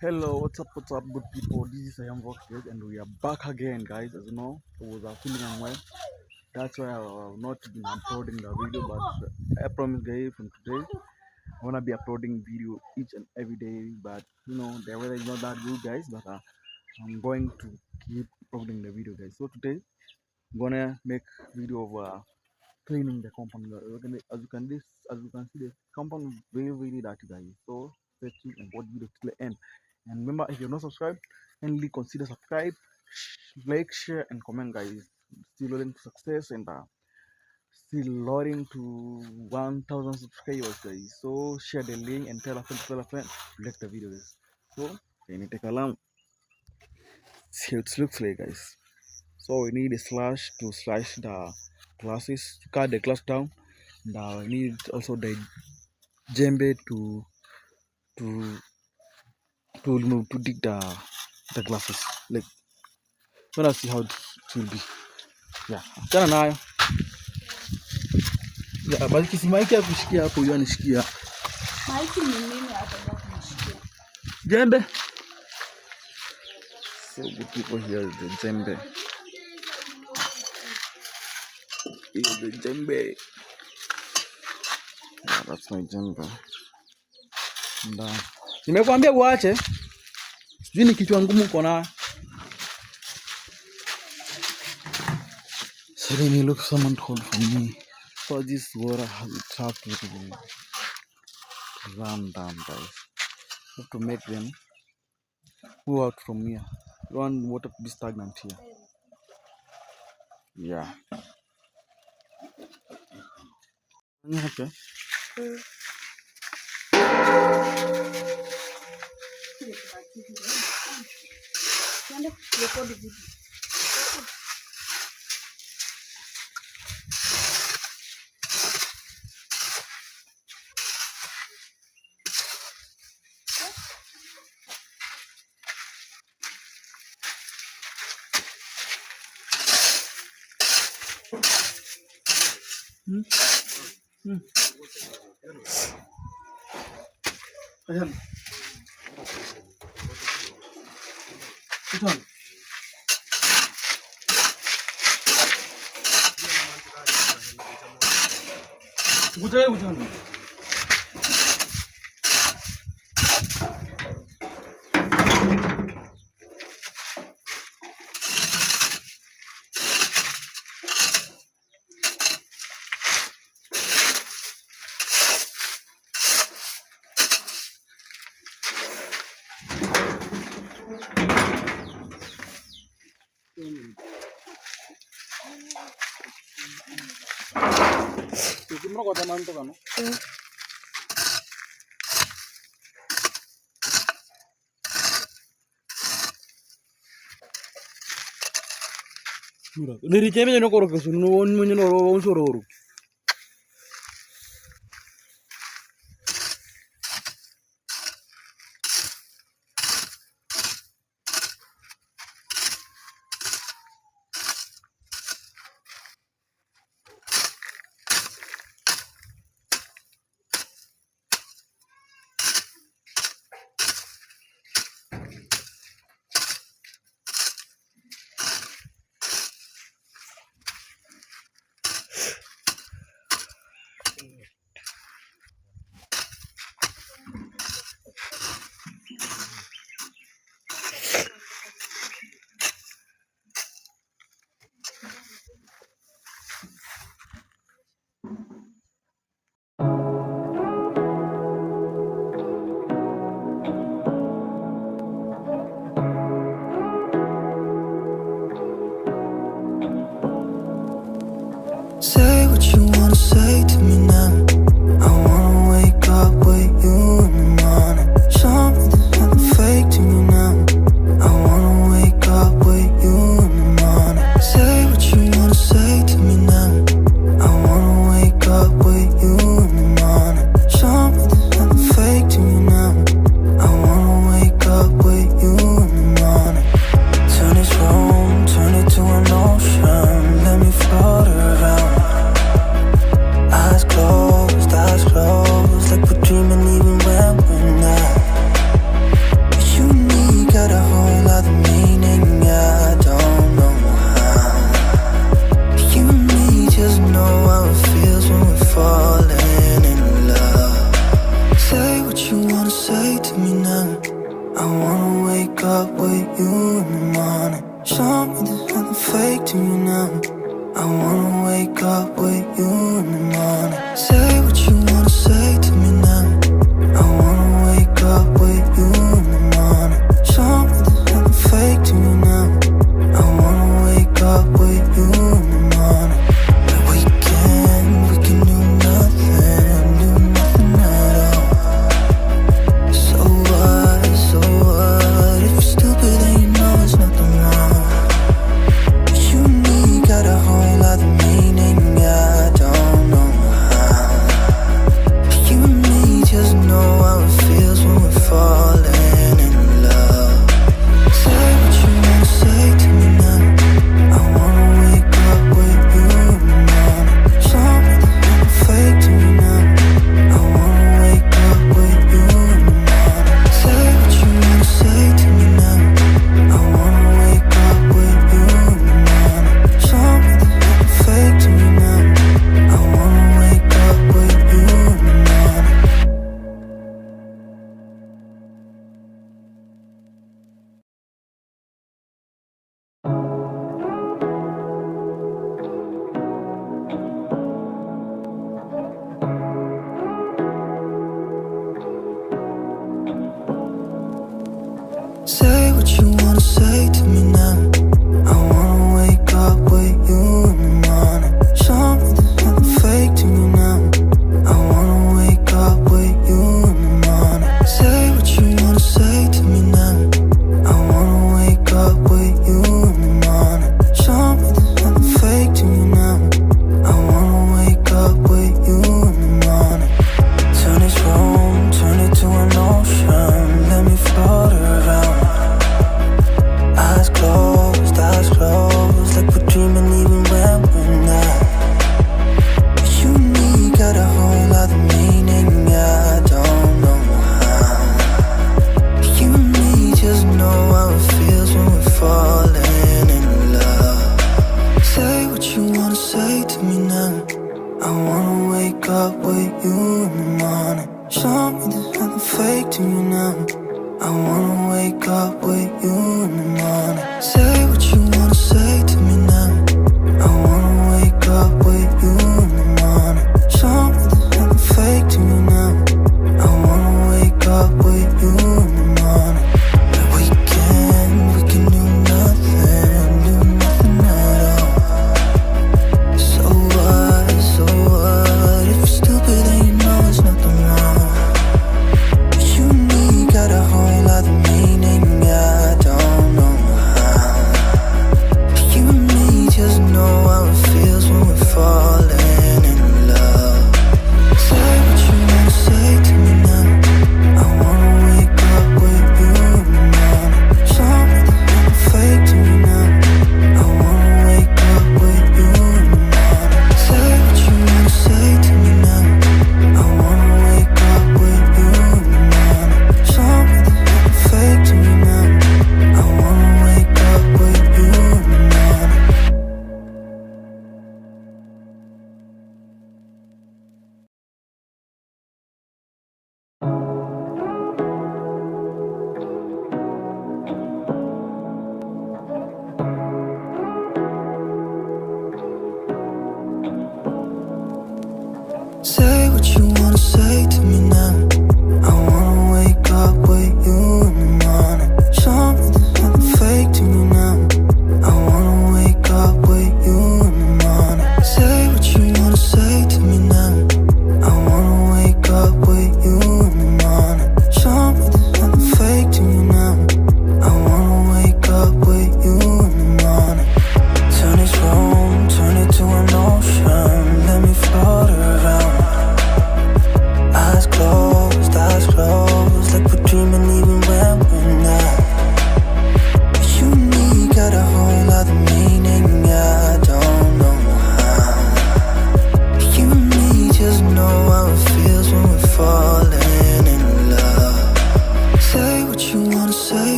Hello, what's up, good people? This is iammarwa guys, and we are back again, guys. As you know, I was feeling unwell. That's why I have not been uploading the video, but I promise, guys, from today, I'm gonna be uploading video each and every day. But the weather is not that good, guys. But I'm going to keep uploading the video, guys. So today, I'm gonna make video of cleaning the compound. As you can see, the compound is very dirty, guys. So stay tuned and watch video till the end. And remember, if you're not subscribed, kindly consider subscribe, like, share, and comment, guys. Still loading to success and still loading to 1,000 subscribers, guys. So share the link and tell a friend to like the video, guys. So can you take a long? See how it looks like, guys. So we need a slash to slash the glasses, to cut the glass down. Now we need also the djembe to to dig the glasses. Like, let's see how it will be. Yeah, achana nayo. Yeah, basi kisimaiki ya kushikia hapo, hiyo anishikia. Maiki ni nini hapa ndio kunishikia? Jembe. So good people, here is the djembe. Here's the djembe. Yeah, that's my djembe. Nimekwambia uache. Sijui ni kichwa ngumu uko nayo. So let me look for someone to hold for me. So this water has a trap to run down, guys. You have to make them go out from here. You want water to be stagnant here. Yeah. Okay. Ayan. Ito. Butan. Kita mau kota mantu kan? Surat. Niri ceme jono korok kesun, nuwon menyono rawon sororu. Say what you wanna say to me now. I wanna wake up with you in the morning. Show me there's nothing fake to me now. I wanna wake up with you in the morning. Say what you wanna say to me now. I wanna wake up with you in the morning. Show me there's nothing fake to me now. I wanna wake up with you in the morning. Turn this room, turn it to an ocean. Let me float around. Eyes closed, like we're dreaming even when we're not. You and me got a whole other meaning, I don't know how. You and me just know how it feels when we're falling in love. Say what you wanna say to me now. I wanna wake up with you in the morning. Show me there's nothing fake to you now. I wanna wake up with you in the morning. Say what you wanna say to me now. I wanna wake up with you in the morning. Show me there's nothing fake to me now. I wanna wake up with you in the morning. We can do nothing at all. So what, if you're stupid then you know there's nothing wrong. You and me got a whole other meaning, I don't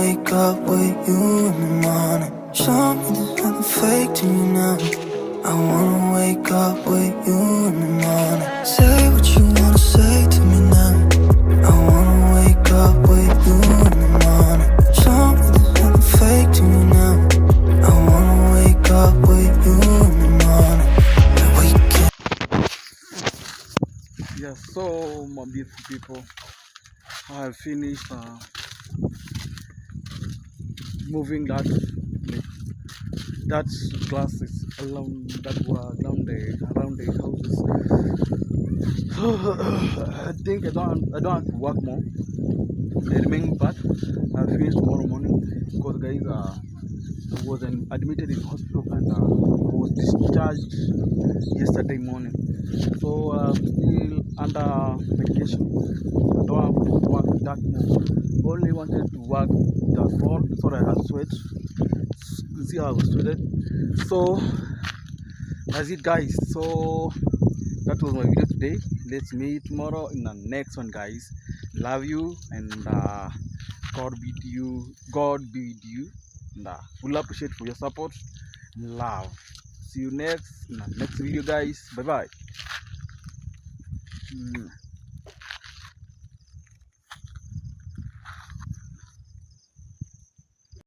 wake up with you in the morning. Show me there's nothing fake to me now. I wanna wake up with you in the morning. Say what you wanna say to me now. I wanna wake up with you in the morning. Show me there's nothing fake to me now. I wanna wake up with you in the morning. And we can. Yes, so my beautiful people, I have finished moving that glasses around that were around the houses. So I think I don't have to work more. The remaining part I'll finish tomorrow morning because guys I was admitted in hospital and was discharged yesterday morning. So still under medication. I don't have to work that more. Only wanted to work the fall so that I sweat. See how I was sweated. So that's it guys. So that was my video today. Let's meet tomorrow in the next one guys. Love you and God be with you. God be with you. And we'll appreciate for your support. Love. See you next in the next video guys. Bye bye.